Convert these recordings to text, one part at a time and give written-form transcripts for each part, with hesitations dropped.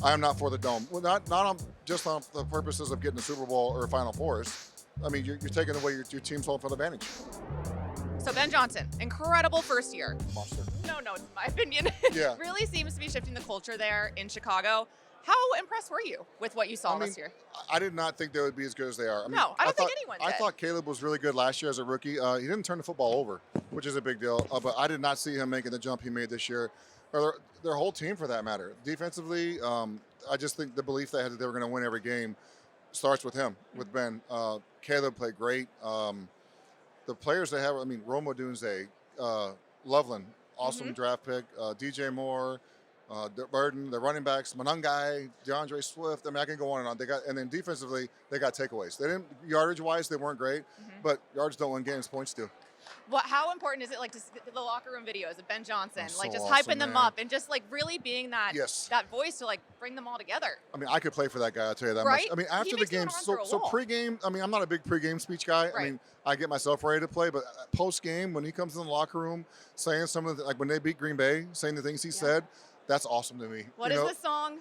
I am not for the dome. Well, not on just on the purposes of getting a Super Bowl or a Final Fours. I mean, you're taking away your team's home field advantage. So Ben Johnson, incredible first year. Monster. No, it's my opinion. Yeah. Really seems to be shifting the culture there in Chicago. How impressed were you with what you saw this year? I did not think they would be as good as they are. No, I don't think anyone I did. thought Caleb was really good last year as a rookie. He didn't turn the football over, which is a big deal. But I did not see him making the jump he made this year, or their whole team for that matter. Defensively, I just think the belief they had that they were going to win every game starts with him, with Ben. Caleb played great. The players they have, I mean, Roma Dunze, Loveland, awesome draft pick. DJ Moore, Burden, the running backs, Manungai, DeAndre Swift. I mean, I can go on and on. And then defensively, they got takeaways. They didn't yardage wise, they weren't great, but yards don't win games, points do. How important is it, like, to the locker room videos of Ben Johnson, That's like so just awesome, hyping them man. up and just like really being that that voice to like bring them all together? I mean, I could play for that guy. I'll tell you that Right? much. I mean, after the makes me game, wanna run through a wall. pre-game. I mean, I'm not a big pre-game speech guy. I Right. mean, I get myself ready to play, but post-game, when he comes in the locker room, saying some of the, like when they beat Green Bay, saying the things he said, that's awesome to me. What is the song?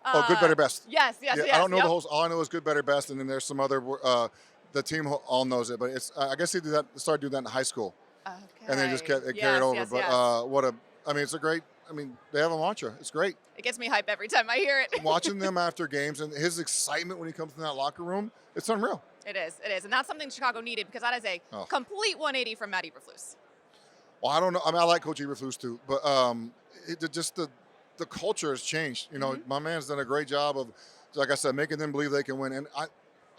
Oh, Good, Better, Best. Yes. I don't know the whole. All I know is Good, Better, Best, and then there's some other. The team all knows it, but it's. I guess he started doing that in high school, and then just carried over. I mean, it's a great. I mean, they have a mantra. It's great. It gets me hype every time I hear it. Watching them after games and his excitement when he comes in that locker room, it's unreal. It is, and that's something Chicago needed because that is a complete 180 from Matt Eberflus. Well, I don't know. I mean, I like Coach Eberflus too, but the culture has changed. You know, my man's done a great job of, like I said, making them believe they can win. And I,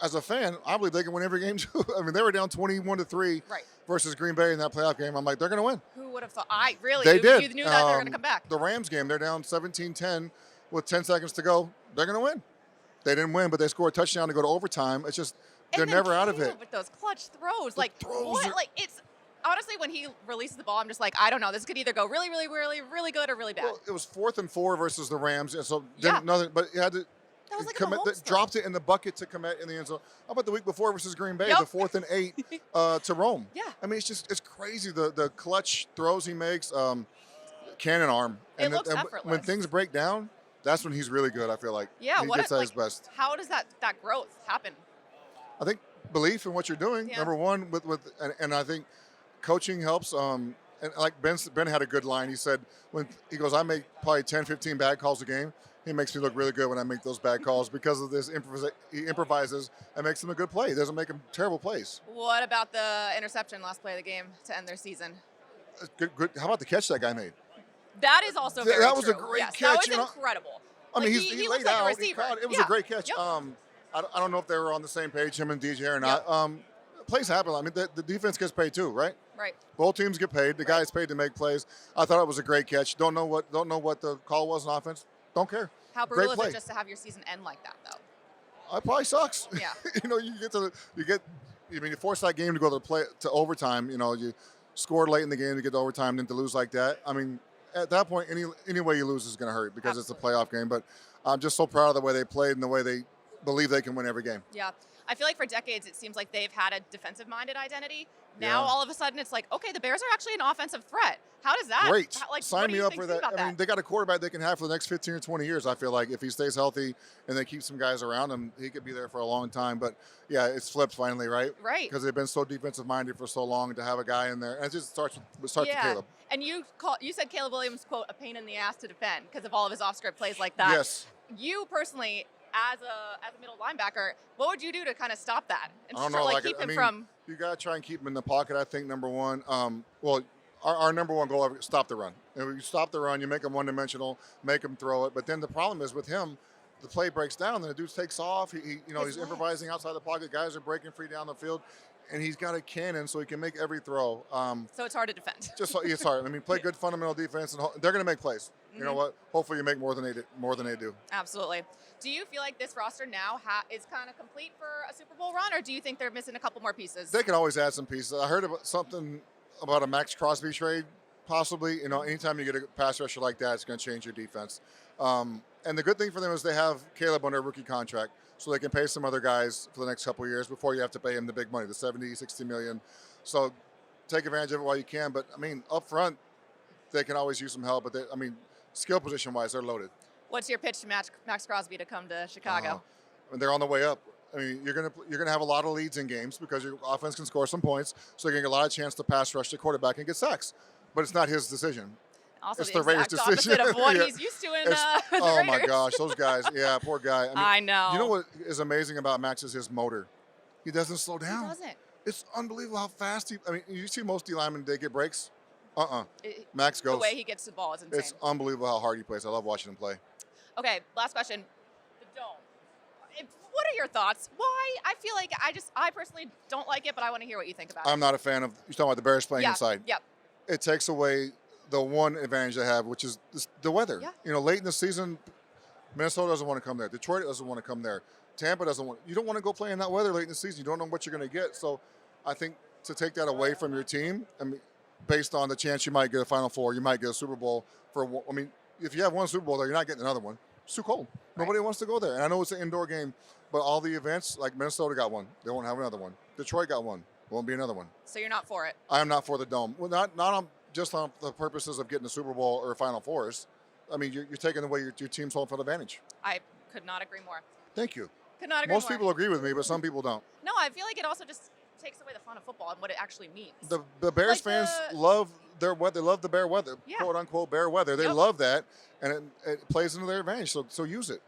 as a fan, I believe they can win every game too. I mean, they were down 21-3 versus Green Bay in that playoff game. I'm like, they're going to win. Who would have thought? You knew that they were going to come back. The Rams game, they're down 17-10 with 10 seconds to go. They're going to win. They didn't win, but they scored a touchdown to go to overtime. It's just they're never out of it. With those clutch throws, it's. Honestly, when he releases the ball, I'm just like, I don't know. This could either go really, really, really, really good or really bad. Well, it was 4th and 4 versus the Rams, and so nothing. But he had to. That was like dropped it in the bucket to commit in the end zone. How about the week before versus Green Bay, the 4th and 8 to Rome? Yeah. I mean, it's crazy the clutch throws he makes, cannon arm. It looks effortless. When things break down, that's when he's really good. I feel like he gets at his best. How does that growth happen? I think belief in what you're doing. Number one, and I think coaching helps. And like Ben had a good line. He said he goes, I make probably 10, 15 bad calls a game. He makes me look really good when I make those bad calls because of this. He improvises and makes them a good play. He doesn't make them terrible plays. What about the interception last play of the game to end their season? Good. How about the catch that guy made? That is also very That was true. a great catch. That was incredible. I mean, he laid looks like out. a receiver. It was a great catch. Yep. I don't know if they were on the same page, him and DJ, or not. Yep. Plays happen. I mean, the defense gets paid too, right? Right. Both teams get paid. The guy's paid to make plays. I thought it was a great catch. Don't know what the call was on offense. Don't care. How brutal is it just to have your season end like that, though? It probably sucks. Yeah. You force that game to go to overtime. You know, you scored late in the game to get to overtime, then to lose like that. I mean, at that point, any way you lose is going to hurt because it's a playoff game. But I'm just so proud of the way they played and the way they believe they can win every game. Yeah. I feel like for decades, it seems like they've had a defensive-minded identity. Now, all of a sudden, it's like, okay, the Bears are actually an offensive threat. How does that? Great. Sign me up for that. I mean, they got a quarterback they can have for the next 15 or 20 years, I feel like. If he stays healthy and they keep some guys around him, he could be there for a long time. But, yeah, it's flipped finally, right? Right. Because they've been so defensive-minded for so long to have a guy in there. And it just starts with Caleb. And you said Caleb Williams, quote, a pain in the ass to defend because of all of his off-script plays like that. Yes. You personally, as a middle linebacker, what would you do to kind of stop that? And I don't know. keep him from... You got to try and keep him in the pocket, I think, number one. Our number one goal is stop the run. And when you stop the run, you make him one-dimensional, make him throw it. But then the problem is with him, the play breaks down, and the dude takes off. He's improvising outside the pocket. Guys are breaking free down the field. And he's got a cannon, so he can make every throw. So it's hard to defend. It's hard. I mean, play good fundamental defense, and they're going to make plays. You know what? Hopefully, you make more than they do. Absolutely. Do you feel like this roster now is kind of complete for a Super Bowl run, or do you think they're missing a couple more pieces? They can always add some pieces. I heard something about a Maxx Crosby trade, possibly. Anytime you get a pass rusher like that, it's going to change your defense. And the good thing for them is they have Caleb on their rookie contract, so they can pay some other guys for the next couple of years before you have to pay him the big money, the 70, 60 million. So take advantage of it while you can. But, I mean, up front, they can always use some help. But, skill position-wise, they're loaded. What's your pitch to Maxx Crosby to come to Chicago? They're on the way up. I mean, you're gonna have a lot of leads in games because your offense can score some points, so you're gonna get a lot of chance to pass rush the quarterback and get sacks. But it's not his decision. Also, It's the the Raiders' exact opposite decision. of what Yeah. he's used to in the Oh my Raiders. gosh, those guys. Yeah, poor guy. I mean, I know. You know what is amazing about Max is his motor. He doesn't slow down. He doesn't. It's unbelievable how fast he. I mean, you see most D linemen, they get breaks. It- Max the goes. way he gets the ball is insane. It's unbelievable how hard he plays. I love watching him play. Okay, last question. The dome. What are your thoughts? Why? I feel like I personally don't like it, but I want to hear what you think about it. I'm not a fan of. You're talking about the Bears playing Yeah, inside. Yep. It takes away the one advantage they have, which is the weather. Yeah. You know, late in the season, Minnesota doesn't want to come there. Detroit doesn't want to come there. Tampa doesn't want. You don't want to go play in that weather late in the season. You don't know what you're going to get. So, I think to take that away from your team, I mean, based on the chance you might get a Final Four, you might get a Super Bowl I mean, if you have one Super Bowl there, you're not getting another one. It's too cold. Right. Nobody wants to go there. And I know it's an indoor game, but all the events, like Minnesota got one, they won't have another one. Detroit got one, won't be another one. So you're not for it. I am not for the dome. Well, not just on the purposes of getting a Super Bowl or a Final Fours. I mean, you're taking away your team's home field advantage. I could not agree more. Thank you. Could not agree Most more. people agree with me, but some people don't. No, I feel like it also just takes away the fun of football and what it actually means. The Bears Like fans the- love their weather. They love the bear weather, Yeah. quote unquote bear weather. They Yep. love that, and it plays into their advantage. So use it.